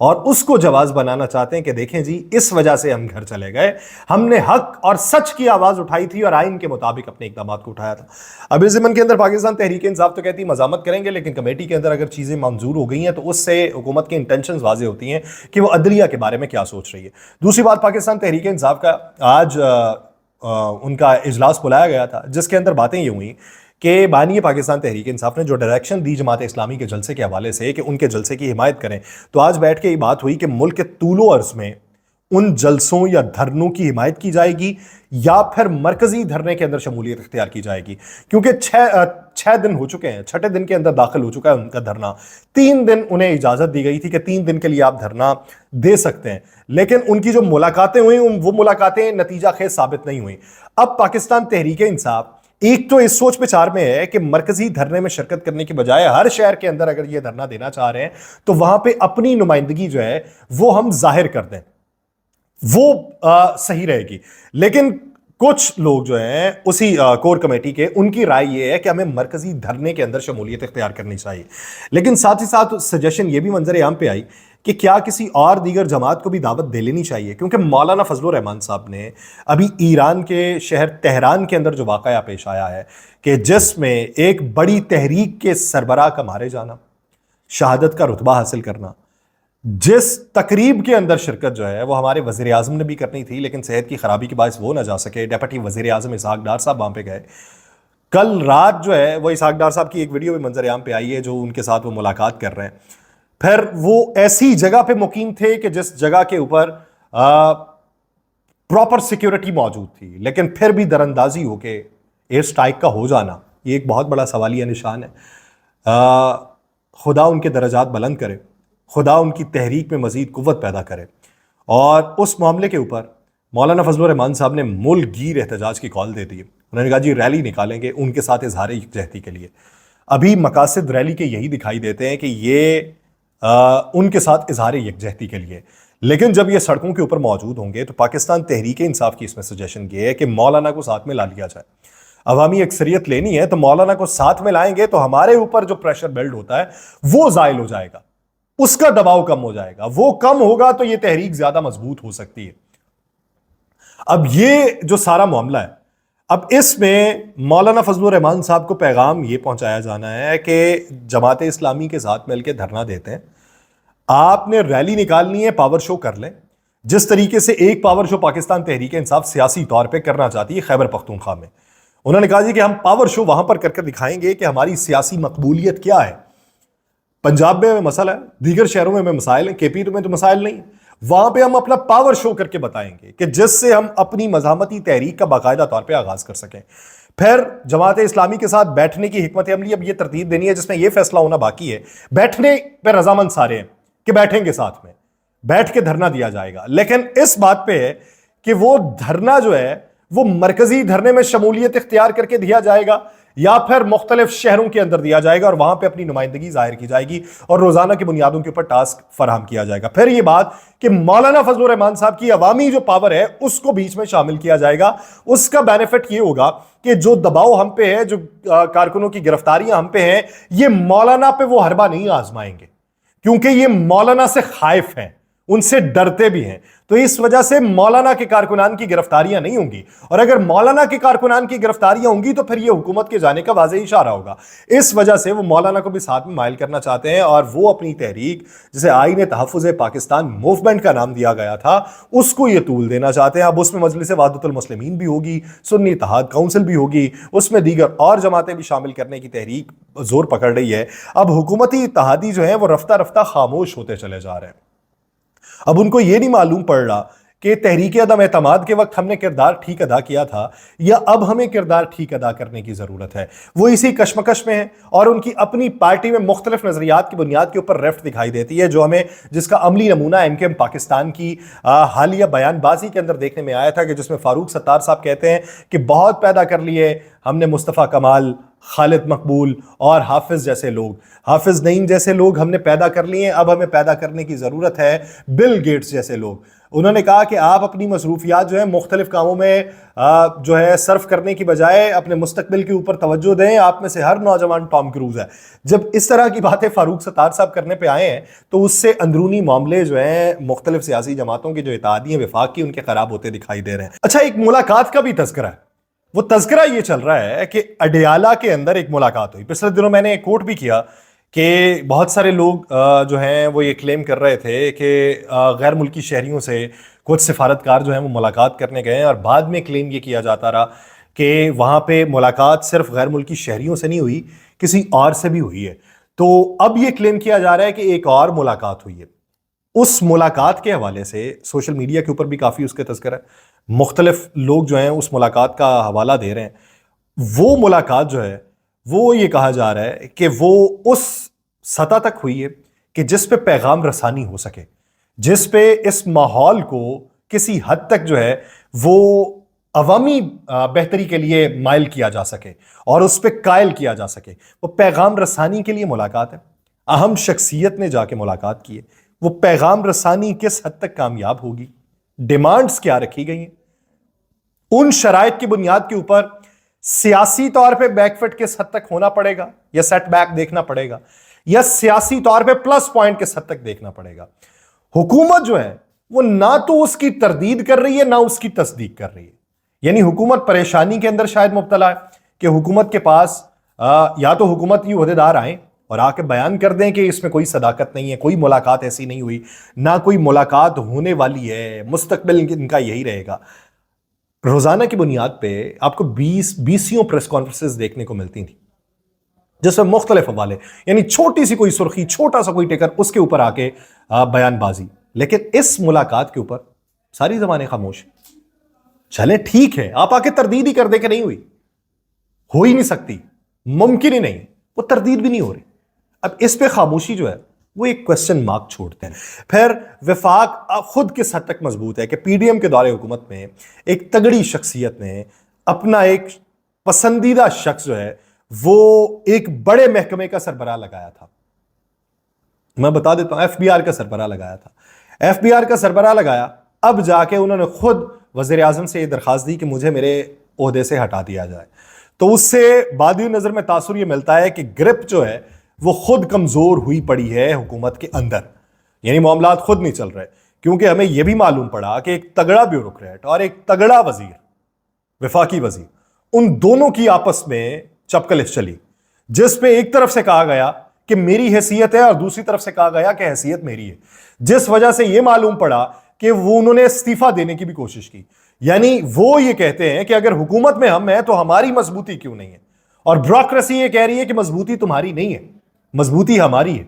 اور اس کو جواز بنانا چاہتے ہیں کہ دیکھیں جی اس وجہ سے ہم گھر چلے گئے, ہم نے حق اور سچ کی آواز اٹھائی تھی اور آئین کے مطابق اپنے اقدامات کو اٹھایا تھا. اب اس ضمن کے اندر پاکستان تحریک انصاف تو کہتی ہے مزاحمت کریں گے, لیکن کمیٹی کے اندر اگر چیزیں منظور ہو گئی ہیں تو اس سے حکومت کے انٹینشنز واضح ہوتی ہیں کہ وہ عدلیہ کے بارے میں کیا سوچ رہی ہے. دوسری بات, پاکستان تحریک انصاف کا آج ان کا اجلاس بلایا گیا تھا جس کے اندر باتیں یہ ہوئیں کہ بانی پاکستان تحریک انصاف نے جو ڈائریکشن دی جماعت اسلامی کے جلسے کے حوالے سے کہ ان کے جلسے کی حمایت کریں, تو آج بیٹھ کے یہ بات ہوئی کہ ملک کے طول و عرض میں ان جلسوں یا دھرنوں کی حمایت کی جائے گی یا پھر مرکزی دھرنے کے اندر شمولیت اختیار کی جائے گی, کیونکہ 6 دن ہو چکے ہیں, 6 دن کے اندر داخل ہو چکا ہے ان کا دھرنا. 3 دن انہیں اجازت دی گئی تھی کہ 3 دن کے لیے آپ دھرنا دے سکتے ہیں, لیکن ان کی جو ملاقاتیں ہوئیں وہ ملاقاتیں نتیجہ خیز ثابت نہیں ہوئیں. اب پاکستان تحریک انصاف ایک تو اس سوچ بچار میں ہے کہ مرکزی دھرنے میں شرکت کرنے کی بجائے ہر شہر کے اندر اگر یہ دھرنا دینا چاہ رہے ہیں تو وہاں پہ اپنی نمائندگی جو ہے وہ ہم ظاہر کر دیں, وہ صحیح رہے گی. لیکن کچھ لوگ جو ہیں اسی کور کمیٹی کے, ان کی رائے یہ ہے کہ ہمیں مرکزی دھرنے کے اندر شمولیت اختیار کرنی چاہیے. لیکن ساتھ ہی ساتھ سجیشن یہ بھی منظر عام پہ آئی کہ کیا کسی اور دیگر جماعت کو بھی دعوت دے لینی چاہیے, کیونکہ مولانا فضل الرحمان صاحب نے ابھی ایران کے شہر تہران کے اندر جو واقعہ پیش آیا ہے کہ جس میں ایک بڑی تحریک کے سربراہ کا مارے جانا, شہادت کا رتبہ حاصل کرنا, جس تقریب کے اندر شرکت جو ہے وہ ہمارے وزیر اعظم نے بھی کرنی تھی لیکن صحت کی خرابی کے باعث وہ نہ جا سکے. ڈیپٹی وزیر اعظم اسحاق ڈار صاحب وہاں پہ گئے. کل رات جو ہے وہ اسحاق ڈار صاحب کی ایک ویڈیو بھی منظر عام پہ آئی ہے جو ان کے ساتھ وہ ملاقات کر رہے ہیں. پھر وہ ایسی جگہ پہ مقیم تھے کہ جس جگہ کے اوپر پراپر سیکیورٹی موجود تھی, لیکن پھر بھی دراندازی ہو کے ایئر سٹرائک کا ہو جانا یہ ایک بہت بڑا سوالیہ نشان ہے. خدا ان کے درجات بلند کرے, خدا ان کی تحریک میں مزید قوت پیدا کرے. اور اس معاملے کے اوپر مولانا فضل الرحمان صاحب نے ملک گیر احتجاج کی کال دے دی. انہوں نے کہا جی ریلی نکالیں گے ان کے ساتھ اظہار یکجہتی کے لیے. ابھی مقاصد ریلی کے یہی دکھائی دیتے ہیں کہ یہ ان کے ساتھ اظہار یکجہتی کے لیے, لیکن جب یہ سڑکوں کے اوپر موجود ہوں گے تو پاکستان تحریک انصاف کی اس میں سجیشن یہ ہے کہ مولانا کو ساتھ میں لا لیا جائے. عوامی اکثریت لینی ہے تو مولانا کو ساتھ میں لائیں گے تو ہمارے اوپر جو پریشر بلڈ ہوتا ہے وہ زائل ہو جائے گا, اس کا دباؤ کم ہو جائے گا, وہ کم ہوگا تو یہ تحریک زیادہ مضبوط ہو سکتی ہے. اب یہ جو سارا معاملہ ہے, اب اس میں مولانا فضل الرحمان صاحب کو پیغام یہ پہنچایا جانا ہے کہ جماعت اسلامی کے ساتھ مل کے دھرنا دیتے ہیں, آپ نے ریلی نکالنی ہے, پاور شو کر لیں. جس طریقے سے ایک پاور شو پاکستان تحریک انصاف سیاسی طور پہ کرنا چاہتی ہے خیبر پختونخوا میں, انہوں نے کہا جی کہ ہم پاور شو وہاں پر کر دکھائیں گے کہ ہماری سیاسی مقبولیت کیا ہے. پنجاب میں مسئلہ ہے, دیگر شہروں میں مسائل ہیں, کے پی میں تو مسائل نہیں, وہاں پہ ہم اپنا پاور شو کر کے بتائیں گے کہ جس سے ہم اپنی مزاحمتی تحریک کا باقاعدہ طور پہ آغاز کر سکیں. پھر جماعت اسلامی کے ساتھ بیٹھنے کی حکمت عملی اب یہ ترتیب دینی ہے جس میں یہ فیصلہ ہونا باقی ہے. بیٹھنے پہ رضامند سارے ہیں کہ بیٹھیں گے, ساتھ میں بیٹھ کے دھرنا دیا جائے گا, لیکن اس بات پہ ہے کہ وہ دھرنا جو ہے وہ مرکزی دھرنے میں شمولیت اختیار کر کے دیا جائے گا یا پھر مختلف شہروں کے اندر دیا جائے گا اور وہاں پہ اپنی نمائندگی ظاہر کی جائے گی اور روزانہ کی بنیادوں کے اوپر ٹاسک فراہم کیا جائے گا. پھر یہ بات کہ مولانا فضل الرحمان صاحب کی عوامی جو پاور ہے اس کو بیچ میں شامل کیا جائے گا. اس کا بینیفٹ یہ ہوگا کہ جو دباؤ ہم پہ ہے, جو کارکنوں کی گرفتاریاں ہم پہ ہیں, یہ مولانا پہ وہ حربہ نہیں آزمائیں گے کیونکہ یہ مولانا سے خائف ہیں, ان سے ڈرتے بھی ہیں. تو اس وجہ سے مولانا کے کارکنان کی گرفتاریاں نہیں ہوں گی, اور اگر مولانا کے کارکنان کی گرفتاریاں ہوں گی تو پھر یہ حکومت کے جانے کا واضح اشارہ ہوگا. اس وجہ سے وہ مولانا کو بھی ساتھ میں مائل کرنا چاہتے ہیں اور وہ اپنی تحریک جسے آئین تحفظ پاکستان موومنٹ کا نام دیا گیا تھا اس کو یہ طول دینا چاہتے ہیں. اب اس میں مجلس وحدت المسلمین بھی ہوگی, سنی اتحاد کونسل بھی ہوگی, اس میں دیگر اور جماعتیں بھی شامل کرنے کی تحریک زور پکڑ رہی ہے. اب حکومتی اتحادی جو ہیں وہ رفتہ رفتہ خاموش ہوتے چلے جا رہے ہیں. اب ان کو یہ نہیں معلوم پڑ رہا کہ تحریک عدم اعتماد کے وقت ہم نے کردار ٹھیک ادا کیا تھا یا اب ہمیں کردار ٹھیک ادا کرنے کی ضرورت ہے. وہ اسی کشمکش میں ہیں اور ان کی اپنی پارٹی میں مختلف نظریات کی بنیاد کے اوپر ریفٹ دکھائی دیتی ہے, جو ہمیں جس کا عملی نمونہ MKM پاکستان کی حالیہ بیان بازی کے اندر دیکھنے میں آیا تھا کہ جس میں فاروق ستار صاحب کہتے ہیں کہ بہت پیدا کر لیے ہم نے مصطفیٰ کمال خالد مقبول اور حافظ جیسے لوگ، حافظ نعیم جیسے لوگ ہم نے پیدا کر لیے ہیں، اب ہمیں پیدا کرنے کی ضرورت ہے بل گیٹس جیسے لوگ۔ انہوں نے کہا کہ آپ اپنی مصروفیات جو ہے مختلف کاموں میں جو ہے صرف کرنے کی بجائے اپنے مستقبل کے اوپر توجہ دیں، آپ میں سے ہر نوجوان ٹام کروز ہے۔ جب اس طرح کی باتیں فاروق ستار صاحب کرنے پہ آئے ہیں تو اس سے اندرونی معاملے جو ہیں مختلف سیاسی جماعتوں کی جو اتحادی ہیں وفاق کی، ان کے خراب ہوتے دکھائی دے رہے ہیں۔ اچھا، ایک ملاقات کا بھی تذکرہ ہے، وہ تذکرہ یہ چل رہا ہے کہ اڈیالہ کے اندر ایک ملاقات ہوئی۔ پچھلے دنوں میں نے ایک کوٹ بھی کیا کہ بہت سارے لوگ جو ہیں وہ یہ کلیم کر رہے تھے کہ غیر ملکی شہریوں سے کچھ سفارتکار جو ہیں وہ ملاقات کرنے گئے ہیں، اور بعد میں کلیم یہ کیا جاتا رہا کہ وہاں پہ ملاقات صرف غیر ملکی شہریوں سے نہیں ہوئی، کسی اور سے بھی ہوئی ہے۔ تو اب یہ کلیم کیا جا رہا ہے کہ ایک اور ملاقات ہوئی ہے۔ اس ملاقات کے حوالے سے سوشل میڈیا کے اوپر بھی کافی اس کے تذکرہ ہے، مختلف لوگ جو ہیں اس ملاقات کا حوالہ دے رہے ہیں۔ وہ ملاقات جو ہے وہ یہ کہا جا رہا ہے کہ وہ اس سطح تک ہوئی ہے کہ جس پہ پیغام رسانی ہو سکے، جس پہ اس ماحول کو کسی حد تک جو ہے وہ عوامی بہتری کے لیے مائل کیا جا سکے اور اس پہ قائل کیا جا سکے۔ وہ پیغام رسانی کے لیے ملاقات ہے، اہم شخصیت نے جا کے ملاقات کی ہے۔ وہ پیغام رسانی کس حد تک کامیاب ہوگی، ڈیمانڈز کیا رکھی گئی ہیں، ان شرائط کی بنیاد کے اوپر سیاسی طور پہ بیک فٹ کس حد تک ہونا پڑے گا یا سیٹ بیک دیکھنا پڑے گا، یا سیاسی طور پہ پلس پوائنٹ کس حد تک دیکھنا پڑے گا۔ حکومت جو ہے وہ نہ تو اس کی تردید کر رہی ہے نہ اس کی تصدیق کر رہی ہے۔ یعنی حکومت پریشانی کے اندر شاید مبتلا ہے کہ حکومت کے پاس یا تو حکومتی عہدیدار آئیں اور آ کے بیان کر دیں کہ اس میں کوئی صداقت نہیں ہے، کوئی ملاقات ایسی نہیں ہوئی، نہ کوئی ملاقات ہونے والی ہے، مستقبل ان کا یہی رہے گا۔ روزانہ کی بنیاد پہ آپ کو بیسیوں پریس کانفرنسز دیکھنے کو ملتی تھیں جس میں مختلف حوالے، یعنی چھوٹی سی کوئی سرخی، چھوٹا سا کوئی ٹکر، اس کے اوپر آ کے بیان بازی۔ لیکن اس ملاقات کے اوپر ساری زبانیں خاموش۔ چلے ٹھیک ہے، آپ آ کے تردید ہی کر دیں کہ نہیں ہوئی، ہو ہی نہیں سکتی، ممکن ہی نہیں، وہ تردید بھی نہیں ہو رہی۔ اب اس پہ خاموشی جو ہے وہ ایک کوسچن مارک چھوڑتے ہیں۔ پھر وفاق خود کس حد تک مضبوط ہے کہ پی ڈی ایم کے دور حکومت میں ایک تگڑی شخصیت نے اپنا ایک پسندیدہ شخص جو ہے وہ ایک بڑے محکمے کا سربراہ لگایا تھا۔ میں بتا دیتا ہوں، ایف بی آر کا سربراہ لگایا تھا۔ ایف بی آر کا سربراہ لگایا، اب جا کے انہوں نے خود وزیر اعظم سے یہ درخواست دی کہ مجھے میرے عہدے سے ہٹا دیا جائے۔ تو اس سے بادی نظر میں تاثر یہ ملتا ہے کہ گرپ جو ہے وہ خود کمزور ہوئی پڑی ہے حکومت کے اندر، یعنی معاملات خود نہیں چل رہے، کیونکہ ہمیں یہ بھی معلوم پڑا کہ ایک تگڑا بیوروکریٹ اور ایک تگڑا وزیر، وفاقی وزیر، ان دونوں کی آپس میں چپکلش چلی، جس پہ ایک طرف سے کہا گیا کہ میری حیثیت ہے اور دوسری طرف سے کہا گیا کہ حیثیت میری ہے، جس وجہ سے یہ معلوم پڑا کہ وہ انہوں نے استعفیٰ دینے کی بھی کوشش کی۔ یعنی وہ یہ کہتے ہیں کہ اگر حکومت میں ہم ہیں تو ہماری مضبوطی کیوں نہیں ہے، اور بیوروکریسی یہ کہہ رہی ہے کہ مضبوطی تمہاری نہیں ہے، مضبوطی ہماری ہے،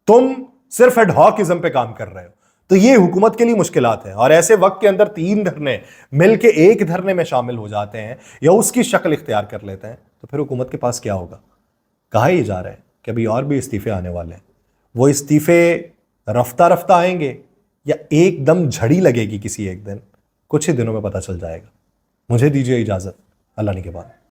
تم صرف ایڈ ہاکزم پہ کام کر رہے ہو۔ تو یہ حکومت کے لیے مشکلات ہیں، اور ایسے وقت کے اندر تین دھرنے مل کے ایک دھرنے میں شامل ہو جاتے ہیں یا اس کی شکل اختیار کر لیتے ہیں، تو پھر حکومت کے پاس کیا ہوگا؟ کہا یہ جا رہا ہے کہ ابھی اور بھی استعفے آنے والے ہیں۔ وہ استعفے رفتہ رفتہ آئیں گے یا ایک دم جھڑی لگے گی کسی ایک دن؟ کچھ ہی دنوں میں پتہ چل جائے گا۔ مجھے دیجیے اجازت، اللہ نے کے بعد۔